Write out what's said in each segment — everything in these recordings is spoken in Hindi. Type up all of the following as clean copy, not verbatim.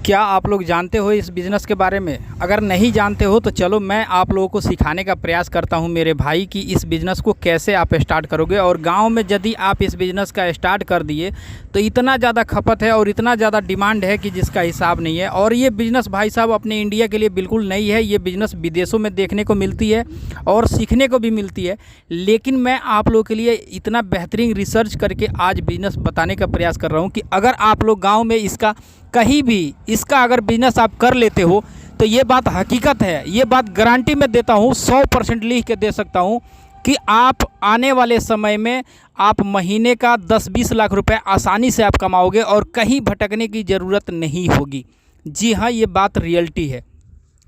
क्या आप लोग जानते हो इस बिज़नेस के बारे में? अगर नहीं जानते हो तो चलो मैं आप लोगों को सिखाने का प्रयास करता हूं मेरे भाई कि इस बिज़नेस को कैसे आप स्टार्ट करोगे। और गांव में यदि आप इस बिज़नेस का स्टार्ट कर दिए तो इतना ज़्यादा खपत है और इतना ज़्यादा डिमांड है कि जिसका हिसाब नहीं है। और ये बिज़नेस भाई साहब अपने इंडिया के लिए बिल्कुल नई है। ये बिज़नेस विदेशों में देखने को मिलती है और सीखने को भी मिलती है, लेकिन मैं आप लोगों के लिए इतना बेहतरीन रिसर्च करके आज बिज़नेस बताने का प्रयास कर रहा हूँ कि अगर आप लोग गाँव में इसका कहीं भी इसका अगर बिज़नेस आप कर लेते हो तो ये बात हकीकत है, ये बात गारंटी मैं देता हूँ, 100% लिख के दे सकता हूँ कि आप आने वाले समय में आप महीने का 10-20 लाख रुपए आसानी से आप कमाओगे और कहीं भटकने की ज़रूरत नहीं होगी। जी हाँ, ये बात रियलिटी है।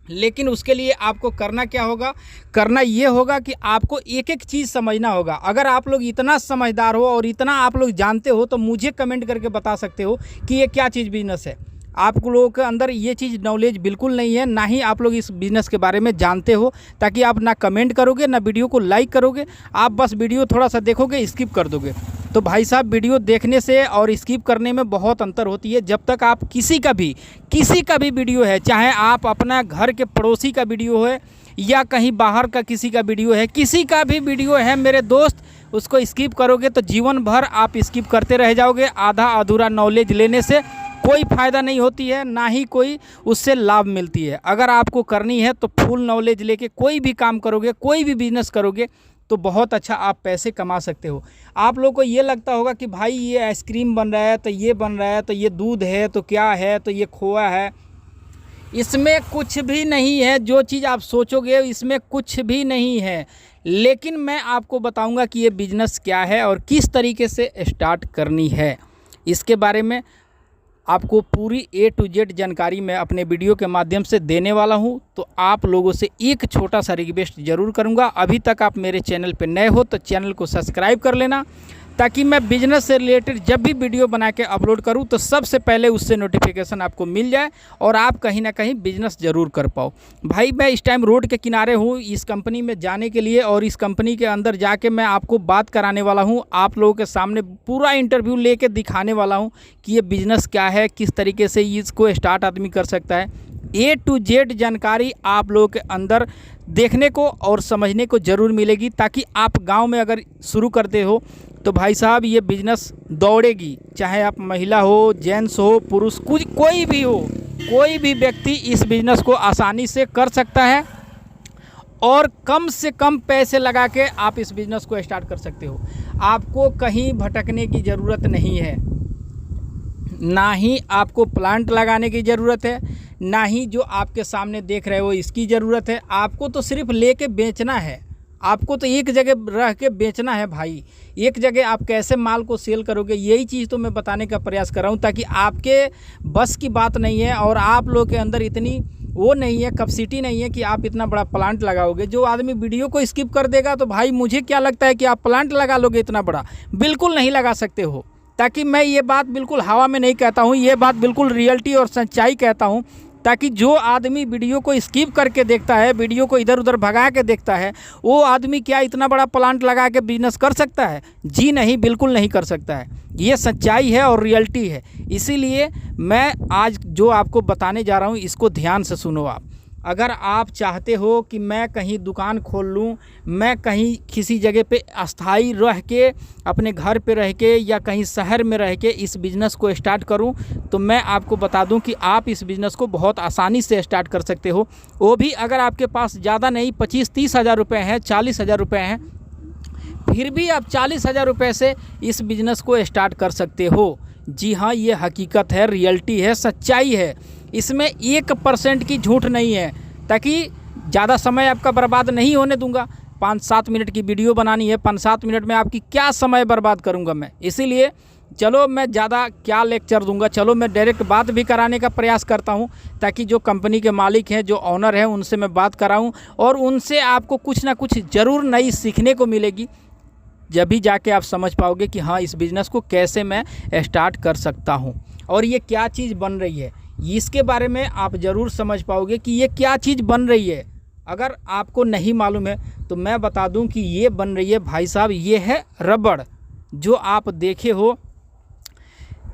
लेकिन उसके लिए आपको करना क्या होगा? करना ये होगा कि आपको एक एक चीज़ समझना होगा। अगर आप लोग इतना समझदार हो और इतना आप लोग जानते हो तो मुझे कमेंट करके बता सकते हो कि ये क्या चीज़ बिज़नेस है। आप लोगों के अंदर ये चीज़ नॉलेज बिल्कुल नहीं है, ना ही आप लोग इस बिज़नेस के बारे में जानते हो, ताकि आप ना कमेंट करोगे ना वीडियो को लाइक करोगे, आप बस वीडियो थोड़ा सा देखोगे, स्किप कर दोगे। तो भाई साहब, वीडियो देखने से और स्किप करने में बहुत अंतर होती है। जब तक आप किसी का भी वीडियो है, चाहे आप अपना घर के पड़ोसी का वीडियो है या कहीं बाहर का किसी का वीडियो है, किसी का भी वीडियो है मेरे दोस्त, उसको स्किप करोगे तो जीवन भर आप स्किप करते रह जाओगे। आधा अधूरा नॉलेज लेने से कोई फ़ायदा नहीं होती है, ना ही कोई उससे लाभ मिलती है। अगर आपको करनी है तो फुल नॉलेज लेके कोई भी काम करोगे, कोई भी बिज़नेस करोगे तो बहुत अच्छा आप पैसे कमा सकते हो। आप लोगों को ये लगता होगा कि भाई ये आइसक्रीम बन रहा है तो ये बन रहा है तो ये दूध है तो क्या है तो ये खोआ है। इसमें कुछ भी नहीं है, जो चीज़ आप सोचोगे इसमें कुछ भी नहीं है। लेकिन मैं आपको बताऊंगा कि ये बिज़नेस क्या है और किस तरीके से स्टार्ट करनी है। इसके बारे में आपको पूरी A to Z जानकारी मैं अपने वीडियो के माध्यम से देने वाला हूं। तो आप लोगों से एक छोटा सा रिक्वेस्ट ज़रूर करूंगा, अभी तक आप मेरे चैनल पर नए हो तो चैनल को सब्सक्राइब कर लेना, ताकि मैं बिज़नेस से रिलेटेड जब भी वीडियो बना के अपलोड करूं तो सबसे पहले उससे नोटिफिकेशन आपको मिल जाए और आप कहीं ना कहीं बिज़नेस ज़रूर कर पाओ। भाई, मैं इस टाइम रोड के किनारे हूं इस कंपनी में जाने के लिए, और इस कंपनी के अंदर जाके मैं आपको बात कराने वाला हूं, आप लोगों के सामने पूरा इंटरव्यू लेके दिखाने वाला हूं कि ये बिज़नेस क्या है, किस तरीके से इसको स्टार्ट आदमी कर सकता है। A to Z जानकारी आप लोगों के अंदर देखने को और समझने को ज़रूर मिलेगी, ताकि आप गांव में अगर शुरू करते हो तो भाई साहब ये बिज़नेस दौड़ेगी। चाहे आप महिला हो, जेंट्स हो, पुरुष, कुछ कोई भी हो, कोई भी व्यक्ति इस बिज़नेस को आसानी से कर सकता है और कम से कम पैसे लगा के आप इस बिज़नेस को स्टार्ट कर सकते हो। आपको कहीं भटकने की ज़रूरत नहीं है, ना ही आपको प्लांट लगाने की ज़रूरत है, ना ही जो आपके सामने देख रहे हो इसकी ज़रूरत है। आपको तो सिर्फ लेके बेचना है, आपको तो एक जगह रह के बेचना है भाई। एक जगह आप कैसे माल को सेल करोगे, यही चीज़ तो मैं बताने का प्रयास कर रहा हूँ, ताकि आपके बस की बात नहीं है और आप लोग के अंदर इतनी वो नहीं है, कैपेसिटी नहीं है कि आप इतना बड़ा प्लांट लगाओगे। जो आदमी वीडियो को स्किप कर देगा तो भाई मुझे क्या लगता है कि आप प्लांट लगा लोगे इतना बड़ा? बिल्कुल नहीं लगा सकते हो। ताकि मैं ये बात बिल्कुल हवा में नहीं कहता हूँ, ये बात बिल्कुल रियलिटी और सच्चाई कहता हूँ, ताकि जो आदमी वीडियो को स्किप करके देखता है, वीडियो को इधर उधर भगा के देखता है, वो आदमी क्या इतना बड़ा प्लांट लगा के बिजनेस कर सकता है? जी नहीं, बिल्कुल नहीं कर सकता है। ये सच्चाई है और रियलिटी है। इसीलिए मैं आज जो आपको बताने जा रहा हूँ इसको ध्यान से सुनो आप। अगर आप चाहते हो कि मैं कहीं दुकान खोल लूँ, मैं कहीं किसी जगह पे अस्थाई रह के, अपने घर पे रह के या कहीं शहर में रह के इस बिज़नेस को स्टार्ट करूं, तो मैं आपको बता दूं कि आप इस बिज़नेस को बहुत आसानी से स्टार्ट कर सकते हो। वो भी अगर आपके पास ज़्यादा नहीं 25-30 हज़ार रुपये हैं, 40 हज़ार रुपये हैं, फिर भी आप 40 हज़ार रुपये से इस बिज़नेस को स्टार्ट कर सकते हो। जी हाँ, ये हकीकत है, रियलिटी है, सच्चाई है। इसमें 1% की झूठ नहीं है। ताकि ज़्यादा समय आपका बर्बाद नहीं होने दूंगा। 5-7 मिनट की वीडियो बनानी है, 5-7 मिनट में आपकी क्या समय बर्बाद करूंगा मैं? इसीलिए चलो मैं ज़्यादा क्या लेक्चर दूंगा, चलो मैं डायरेक्ट बात भी कराने का प्रयास करता हूं, ताकि जो कंपनी के मालिक हैं, जो ऑनर हैं, उनसे मैं बात कराऊं और उनसे आपको कुछ ना कुछ ज़रूर नई सीखने को मिलेगी। जब भी जाके आप समझ पाओगे कि हाँ, इस बिज़नेस को कैसे मैं स्टार्ट कर सकता हूँ और ये क्या चीज़ बन रही है, इसके बारे में आप ज़रूर समझ पाओगे कि ये क्या चीज़ बन रही है। अगर आपको नहीं मालूम है तो मैं बता दूं कि ये बन रही है भाई साहब, ये है रबड़। जो आप देखे हो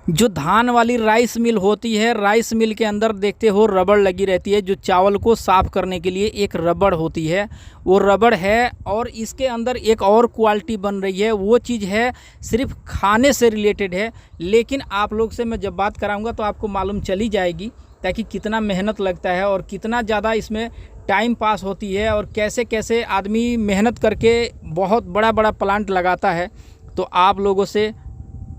जो धान वाली राइस मिल होती है, राइस मिल के अंदर देखते हो रबड़ लगी रहती है, जो चावल को साफ़ करने के लिए एक रबड़ होती है, वो रबड़ है। और इसके अंदर एक और क्वालिटी बन रही है, वो चीज़ है सिर्फ खाने से रिलेटेड है, लेकिन आप लोग से मैं जब बात कराऊंगा तो आपको मालूम चली जाएगी ताकि कितना मेहनत लगता है और कितना ज़्यादा इसमें टाइम पास होती है और कैसे कैसे आदमी मेहनत करके बहुत बड़ा बड़ा प्लांट लगाता है। तो आप लोगों से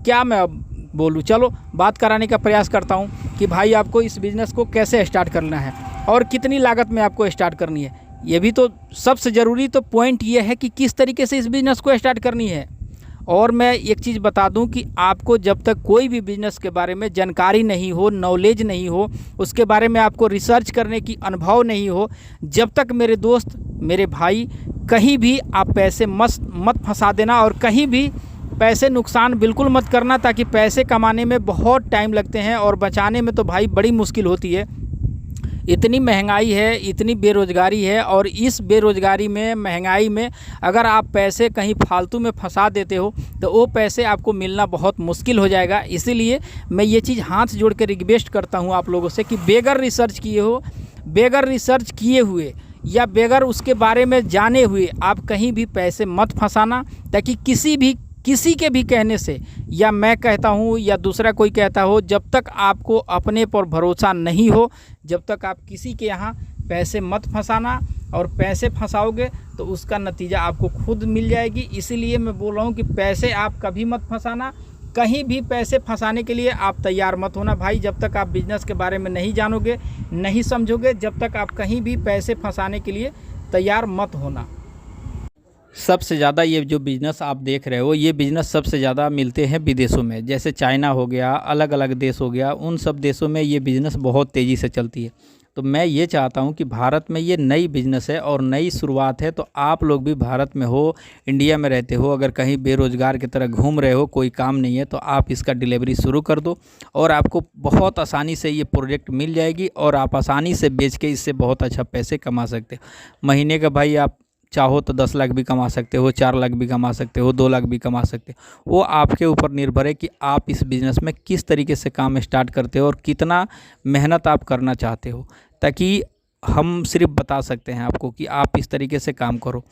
क्या मैं अब बोलूँ, चलो बात कराने का प्रयास करता हूँ कि भाई आपको इस बिज़नेस को कैसे स्टार्ट करना है और कितनी लागत में आपको स्टार्ट करनी है। ये भी तो सबसे ज़रूरी तो पॉइंट ये है कि किस तरीके से इस बिज़नेस को स्टार्ट करनी है। और मैं एक चीज़ बता दूं कि आपको जब तक कोई भी बिज़नेस के बारे में जानकारी नहीं हो, नॉलेज नहीं हो, उसके बारे में आपको रिसर्च करने की अनुभव नहीं हो, जब तक मेरे दोस्त मेरे भाई कहीं भी आप पैसे मत फंसा देना और कहीं भी पैसे नुकसान बिल्कुल मत करना, ताकि पैसे कमाने में बहुत टाइम लगते हैं और बचाने में तो भाई बड़ी मुश्किल होती है। इतनी महंगाई है, इतनी बेरोज़गारी है, और इस बेरोज़गारी में, महंगाई में अगर आप पैसे कहीं फालतू में फंसा देते हो तो वो पैसे आपको मिलना बहुत मुश्किल हो जाएगा। इसीलिए मैं ये चीज़ हाथ जोड़ के रिक्वेस्ट करता हूँ आप लोगों से कि बेगर रिसर्च किए हो, बेगर रिसर्च किए हुए या बेगर उसके बारे में जाने हुए आप कहीं भी पैसे मत फंसाना, ताकि किसी के भी कहने से, या मैं कहता हूँ या दूसरा कोई कहता हो, जब तक आपको अपने पर भरोसा नहीं हो, जब तक आप किसी के यहाँ पैसे मत फंसाना। और पैसे फंसाओगे तो उसका नतीजा आपको खुद मिल जाएगी। इसीलिए मैं बोल रहा हूँ कि पैसे आप कभी मत फंसाना, कहीं भी पैसे फंसाने के लिए आप तैयार मत होना भाई। जब तक आप बिज़नेस के बारे में नहीं जानोगे, नहीं समझोगे, जब तक आप कहीं भी पैसे फंसाने के लिए तैयार मत होना। सबसे ज़्यादा ये जो बिज़नेस आप देख रहे हो, ये बिज़नेस सबसे ज़्यादा मिलते हैं विदेशों में, जैसे चाइना हो गया, अलग अलग देश हो गया, उन सब देशों में ये बिज़नेस बहुत तेज़ी से चलती है। तो मैं ये चाहता हूँ कि भारत में ये नई बिज़नेस है और नई शुरुआत है, तो आप लोग भी भारत में हो, इंडिया में रहते हो, अगर कहीं बेरोज़गार की तरह घूम रहे हो, कोई काम नहीं है, तो आप इसका डिलीवरी शुरू कर दो और आपको बहुत आसानी से ये प्रोजेक्ट मिल जाएगी और आप आसानी से बेच के इससे बहुत अच्छा पैसे कमा सकते हो। महीने का भाई आप चाहो तो 10 लाख भी कमा सकते हो, 4 लाख भी कमा सकते हो, 2 लाख भी कमा सकते हो। वो आपके ऊपर निर्भर है कि आप इस बिज़नेस में किस तरीके से काम स्टार्ट करते हो और कितना मेहनत आप करना चाहते हो, ताकि हम सिर्फ बता सकते हैं आपको कि आप इस तरीके से काम करो।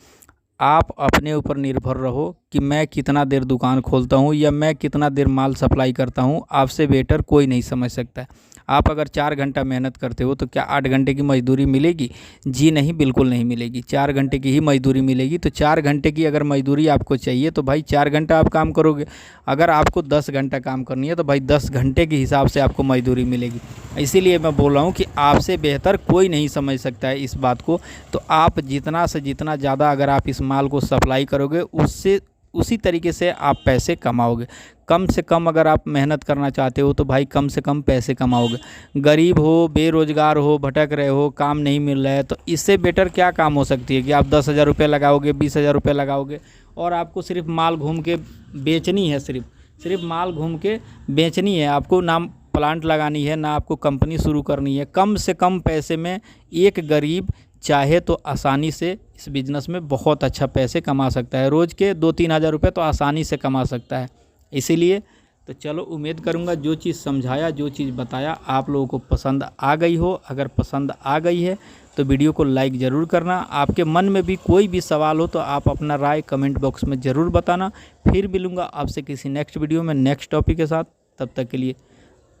आप अपने ऊपर निर्भर रहो कि मैं कितना देर दुकान खोलता हूँ या मैं कितना देर माल सप्लाई करता हूँ, आपसे बेटर कोई नहीं समझ सकता है। आप अगर 4 घंटा मेहनत करते हो तो क्या 8 घंटे की मजदूरी मिलेगी? जी नहीं, बिल्कुल नहीं मिलेगी। 4 घंटे की ही मजदूरी मिलेगी। तो 4 घंटे की अगर मजदूरी आपको चाहिए तो भाई 4 घंटा आप काम करोगे। अगर आपको 10 घंटा काम करनी है तो भाई 10 घंटे के हिसाब से आपको मजदूरी मिलेगी। इसीलिए मैं बोल रहा हूँ कि आपसे बेहतर कोई नहीं समझ सकता है इस बात को। तो आप जितना से जितना ज़्यादा अगर आप इस माल को सप्लाई करोगे, उससे उसी तरीके से आप पैसे कमाओगे। कम से कम अगर आप मेहनत करना चाहते हो तो भाई कम से कम पैसे कमाओगे। गरीब हो, बेरोज़गार हो, भटक रहे हो, काम नहीं मिल रहा है, तो इससे बेटर क्या काम हो सकती है कि आप 10,000 रुपये लगाओगे, 20,000 रुपये लगाओगे और आपको सिर्फ माल घूम के बेचनी है। सिर्फ माल घूम के बेचनी है। आपको ना प्लांट लगानी है, ना आपको कंपनी शुरू करनी है। कम से कम पैसे में एक गरीब चाहे तो आसानी से इस बिज़नेस में बहुत अच्छा पैसे कमा सकता है। रोज़ के 2-3 हज़ार रुपये तो आसानी से कमा सकता है। इसीलिए तो चलो, उम्मीद करूँगा जो चीज़ समझाया, जो चीज़ बताया आप लोगों को पसंद आ गई हो। अगर पसंद आ गई है तो वीडियो को लाइक ज़रूर करना। आपके मन में भी कोई भी सवाल हो तो आप अपना राय कमेंट बॉक्स में ज़रूर बताना। फिर मिलूँगा आपसे किसी नेक्स्ट वीडियो में नेक्स्ट टॉपिक के साथ। तब तक के लिए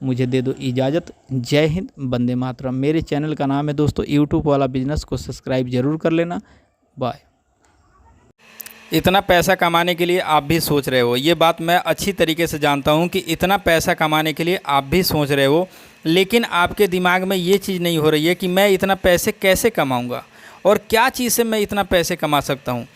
मुझे दे दो इजाज़त। जय हिंद, वंदे मातरम। मेरे चैनल का नाम है दोस्तों यूट्यूब वाला बिज़नेस, को सब्सक्राइब ज़रूर कर लेना। बाय। इतना पैसा कमाने के लिए आप भी सोच रहे हो, ये बात मैं अच्छी तरीके से जानता हूँ कि इतना पैसा कमाने के लिए आप भी सोच रहे हो, लेकिन आपके दिमाग में ये चीज़ नहीं हो रही है कि मैं इतना पैसे कैसे कमाऊँगा और क्या चीज़ से मैं इतना पैसे कमा सकता हूँ।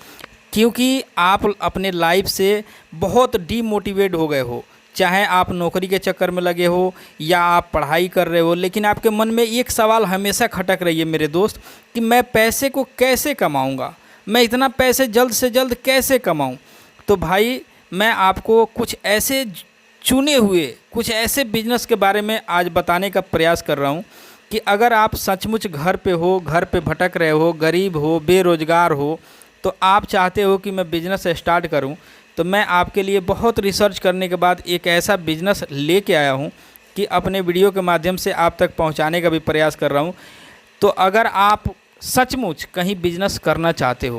क्योंकि आप अपने लाइफ से बहुत डीमोटिवेट हो गए हो, चाहे आप नौकरी के चक्कर में लगे हो या आप पढ़ाई कर रहे हो, लेकिन आपके मन में एक सवाल हमेशा खटक रही है मेरे दोस्त कि मैं पैसे को कैसे कमाऊँगा, मैं इतना पैसे जल्द से जल्द कैसे कमाऊँ। तो भाई मैं आपको कुछ ऐसे चुने हुए कुछ ऐसे बिजनेस के बारे में आज बताने का प्रयास कर रहा हूँ कि अगर आप सचमुच घर पे भटक रहे हो, गरीब हो, बेरोज़गार हो, तो आप चाहते हो कि मैं बिज़नेस स्टार्ट करूं, तो मैं आपके लिए बहुत रिसर्च करने के बाद एक ऐसा बिज़नेस लेके आया हूँ कि अपने वीडियो के माध्यम से आप तक पहुँचाने का भी प्रयास कर रहा हूँ। तो अगर आप सचमुच कहीं बिजनेस करना चाहते हो